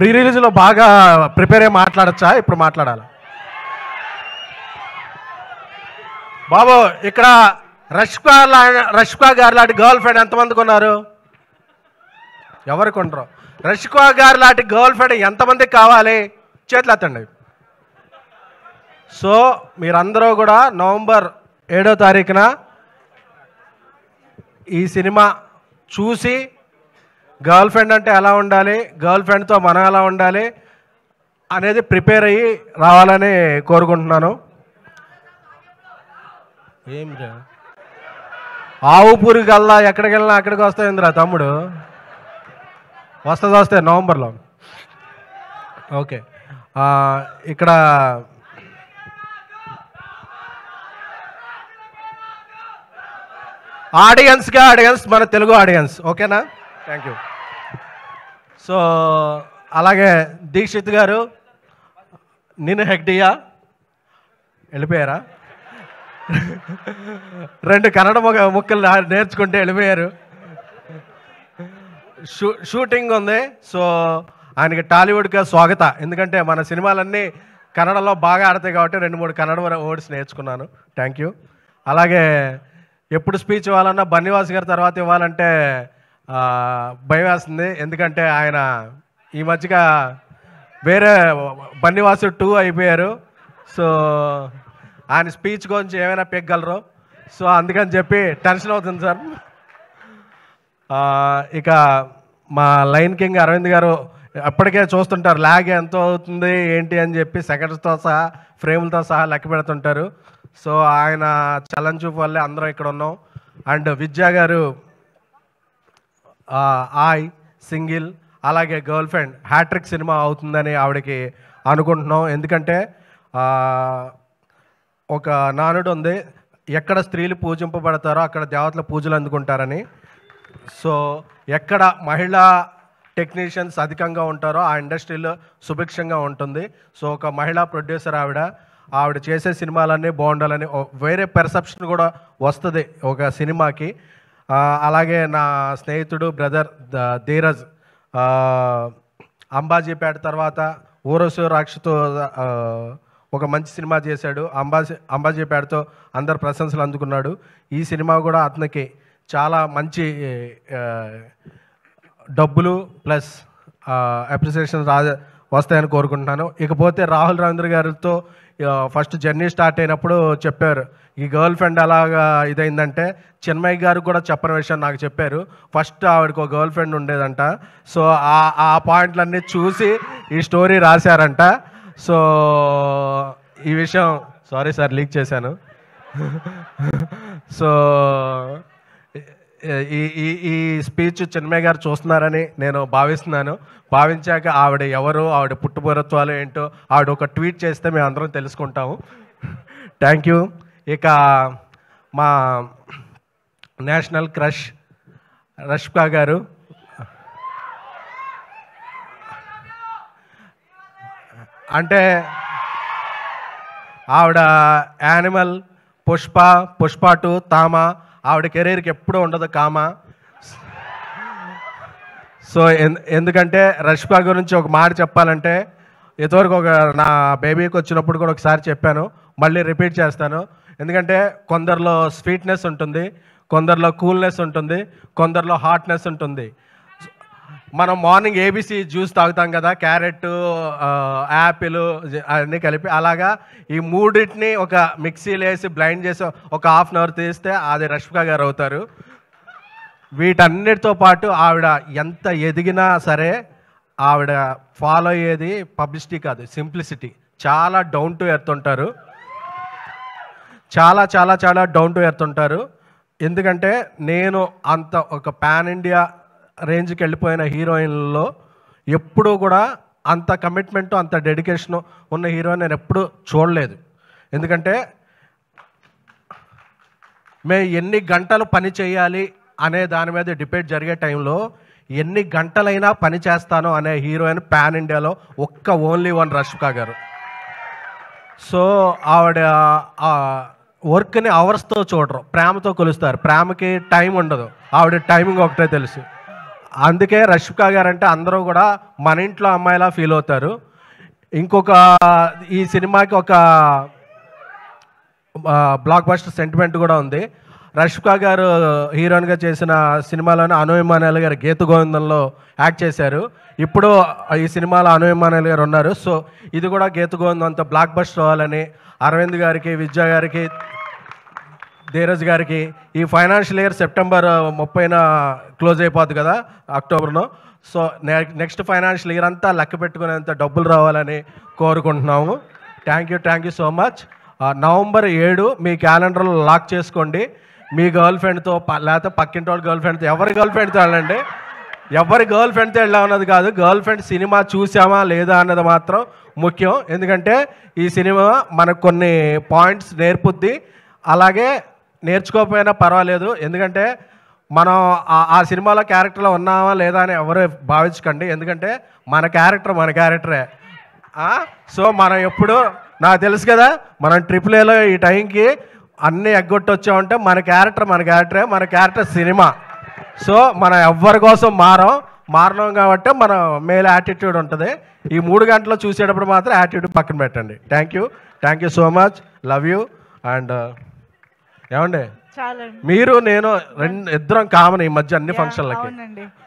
Pre రిలీజ్లో బాగా prepare అయ్యి మాట్లాడచ్చా? ఇప్పుడు మాట్లాడాలి బాబు. ఇక్కడ రష్కా గారు లాంటి గర్ల్ ఫ్రెండ్ ఎంతమందికి ఉన్నారు? ఎవరికి ఉండరు? రష్కా గారు లాంటి గర్ల్ ఫ్రెండ్ ఎంతమందికి కావాలి? చేతులు ఎత్తండి. సో మీరందరూ కూడా నవంబర్ 7వ తారీఖున ఈ సినిమా చూసి గర్ల్ ఫ్రెండ్ అంటే ఎలా ఉండాలి, గర్ల్ ఫ్రెండ్తో మనం ఎలా ఉండాలి అనేది ప్రిపేర్ అయ్యి రావాలని కోరుకుంటున్నాను. ఏం ఆవు పూరికల్లా ఎక్కడికి వెళ్ళినా అక్కడికి వస్తాయిందిరా తమ్ముడు. వస్తే నవంబర్లో. ఓకే, ఇక్కడ ఆడియన్స్ మన తెలుగు ఆడియన్స్. ఓకేనా? Thank you. సో అలాగే దీక్షిత్ గారు, నేను హెగ్డియా వెళ్ళిపోయారా? 2 కన్నడ ముక్కలు నేర్చుకుంటే వెళ్ళిపోయారు. షూటింగ్ ఉంది. సో ఆయనకి టాలీవుడ్గా స్వాగత. ఎందుకంటే మన సినిమాలన్నీ కన్నడలో బాగా ఆడతాయి కాబట్టి 2-3 కన్నడ వర్డ్స్ నేర్చుకున్నాను. Thank you. అలాగే ఎప్పుడు స్పీచ్ ఇవ్వాలన్నా బన్నివాస్ గారి తర్వాత ఇవ్వాలంటే భయం వేస్తుంది. ఎందుకంటే ఆయన ఈ మధ్యగా వేరే బన్నివాసు 2 అయిపోయారు. సో ఆయన స్పీచ్ గురించి ఏమైనా పెగ్గలరు. సో అందుకని చెప్పి టెన్షన్ అవుతుంది సార్. ఇక మా లైన్ కింగ్ అరవింద్ గారు అప్పటికే చూస్తుంటారు ల్యాగ్ ఎంత అవుతుంది ఏంటి అని చెప్పి సెకండ్స్తో సహా ఫ్రేములతో సహా లెక్క పెడుతుంటారు. సో ఆయన చలన్ చూపు వల్లే అందరం ఇక్కడ ఉన్నాం. అండ్ విద్యా గారు ఆయ్ సింగిల్ అలాగే గర్ల్ ఫ్రెండ్ హ్యాట్రిక్ సినిమా అవుతుందని ఆవిడకి అనుకుంటున్నాం. ఎందుకంటే ఒక నానుడు ఉంది, ఎక్కడ స్త్రీలు పూజింపబడతారో అక్కడ దేవతల పూజలు అందుకుంటారని. సో ఎక్కడ మహిళా టెక్నీషియన్స్ అధికంగా ఉంటారో ఆ ఇండస్ట్రీలో సుభిక్షంగా ఉంటుంది. సో ఒక మహిళా ప్రొడ్యూసర్ ఆవిడ చేసే సినిమాలన్నీ బాగుండాలని వేరే పెర్సెప్షన్ కూడా వస్తుంది ఒక సినిమాకి. అలాగే నా స్నేహితుడు బ్రదర్ ధీరజ్ అంబాజీపేట తర్వాత ఊరసు రాక్షతో ఒక మంచి సినిమా చేశాడు. అంబాజీపేటతో అందరు ప్రశంసలు అందుకున్నాడు. ఈ సినిమా కూడా అతనికి చాలా మంచి డబ్బులు ప్లస్ అప్రిసియేషన్ వస్తాయని కోరుకుంటున్నాను. ఇకపోతే రాహుల్ రవీంద్ర గారితో ఫస్ట్ జర్నీ స్టార్ట్ అయినప్పుడు చెప్పారు ఈ గర్ల్ ఫ్రెండ్ అలాగా ఇదైందంటే చిన్మయ్య గారు కూడా చెప్పని విషయం నాకు చెప్పారు. ఫస్ట్ ఆవిడకి ఒక గర్ల్ ఫ్రెండ్ ఉండేదంట. సో ఆ పాయింట్లన్నీ చూసి ఈ స్టోరీ రాశారంట. సో ఈ విషయం సారీ సార్ లీక్ చేశాను. సో ఈ స్పీచ్ చిన్మయ్య గారు చూస్తున్నారని నేను భావించాక ఆవిడ ఎవరు, ఆవిడ పుట్టుపూర్వత్వాలు ఏంటో ఆవిడ ఒక ట్వీట్ చేస్తే మేము అందరం తెలుసుకుంటాము. Thank you. ఇక మా నేషనల్ క్రష్ రష్కా గారు, అంటే ఆవిడ యానిమల్, పుష్ప 2, తామ, ఆవిడ కెరీర్కి ఎప్పుడూ ఉండదు కామ. సో ఎందుకంటే రష్కా గురించి ఒక మాట చెప్పాలంటే ఇంతవరకు నా బేబీకి వచ్చినప్పుడు కూడా ఒకసారి చెప్పాను, మళ్ళీ రిపీట్ చేస్తాను. ఎందుకంటే కొందరిలో స్వీట్నెస్ ఉంటుంది, కొందరిలో కూల్నెస్ ఉంటుంది, కొందరిలో హాట్నెస్ ఉంటుంది. మనం మార్నింగ్ ఏబీసీ జ్యూస్ తాగుతాం కదా, క్యారెట్ యాపిల్ అన్నీ కలిపి, అలాగా ఈ మూడింటిని ఒక మిక్సీలో వేసి బ్లైండ్ చేసి ఒక ½ అన్ అవర్ తీస్తే అది రష్మిక గారు అవుతారు. వీటన్నిటితో పాటు ఆవిడ ఎంత ఎదిగినా సరే ఆవిడ ఫాలో అయ్యేది పబ్లిసిటీ కాదు, సింప్లిసిటీ. చాలా డౌన్ టు ఎర్త్ ఉంటారు, చాలా చాలా చాలా డౌన్ టు ఎర్త్ ఉంటారు. ఎందుకంటే నేను అంత ఒక పాన్ ఇండియా రేంజ్కి వెళ్ళిపోయిన హీరోయిన్లలో ఎప్పుడూ కూడా అంత కమిట్మెంట్ అంత డెడికేషన్ ఉన్న హీరోయిన్ నేను ఎప్పుడూ చూడలేదు. ఎందుకంటే మేము ఎన్ని గంటలు పని చేయాలి అనే దాని మీద డిబేట్ జరిగే టైంలో ఎన్ని గంటలైనా పని చేస్తాను అనే హీరోయిన్ పాన్ ఇండియాలో ఓన్లీ వన్ రష్మిక గారు. సో ఆవిడ వర్క్ని అవర్స్తో చూడరు, ప్రేమతో కొలుస్తారు. ప్రేమకి టైం ఉండదు, ఆవిడ టైమింగ్ ఒకటే తెలుసు. అందుకే రష్మిక గారు అంటే అందరూ కూడా మన ఇంట్లో అమ్మాయిలా ఫీల్ అవుతారు. ఇంకొక ఈ సినిమాకి ఒక బ్లాక్ బస్టర్ సెంటిమెంట్ కూడా ఉంది. రష్మిక గారు హీరోయిన్గా చేసిన సినిమాలోనే అను ఇమ్మానుయేల్ గారు గీత గోవిందంలో యాక్ట్ చేశారు. ఇప్పుడు ఈ సినిమాలో అను ఇమ్మానుయేల్ గారు ఉన్నారు. సో ఇది కూడా గీత గోవిందం అంతా బ్లాక్ బస్టర్ అవ్వాలని అరవింద్ గారికి, విద్యా గారికి, ధీరజ్ గారికి ఈ ఫైనాన్షియల్ ఇయర్ సెప్టెంబర్ 30న క్లోజ్ అయిపోద్ది కదా, అక్టోబర్లో. సో నెక్స్ట్ ఫైనాన్షియల్ ఇయర్ అంతా లెక్క పెట్టుకునేంత డబ్బులు రావాలని కోరుకుంటున్నాము. Thank you so much. November 7 మీ క్యాలెండర్లో లాక్ చేసుకోండి. మీ గర్ల్ ఫ్రెండ్తో లేకపోతే పక్కింటి వాళ్ళ గర్ల్ ఫ్రెండ్తో, ఎవరి గర్ల్ ఫ్రెండ్తో వెళ్ళండి. ఎవరి గర్ల్ ఫ్రెండ్తో వెళ్ళామన్నది కాదు, గర్ల్ ఫ్రెండ్ సినిమా చూసామా లేదా అన్నది మాత్రం ముఖ్యం. ఎందుకంటే ఈ సినిమా మనకు కొన్ని పాయింట్స్ నేర్పుద్ది. అలాగే నేర్చుకోకపోయినా పర్వాలేదు, ఎందుకంటే మనం ఆ సినిమాలో క్యారెక్టర్లో ఉన్నామా లేదా అని ఎవరు భావించకండి. ఎందుకంటే మన క్యారెక్టరే. సో మనం ఎప్పుడు, నాకు తెలుసు కదా, మనం AAAలో ఈ టైంకి అన్నీ ఎగ్గొట్టి వచ్చామంటే మన క్యారెక్టర్ సినిమా. సో మనం ఎవ్వరి కోసం మారడం కాబట్టి మన మేల్ యాటిట్యూడ్ ఉంటుంది. ఈ 3 గంటలు చూసేటప్పుడు మాత్రం యాటిట్యూడ్ పక్కన పెట్టండి. Thank you so much. Love you. And ఏమండి, మీరు నేను ఇద్దరం కామన్ ఈ మధ్య అన్ని ఫంక్షన్లకి.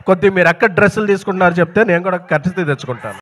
కొద్ది మీరు ఎక్కడ డ్రెస్సులు తీసుకుంటున్నారు చెప్తే నేను కూడా ఖర్చు తెచ్చుకుంటాను.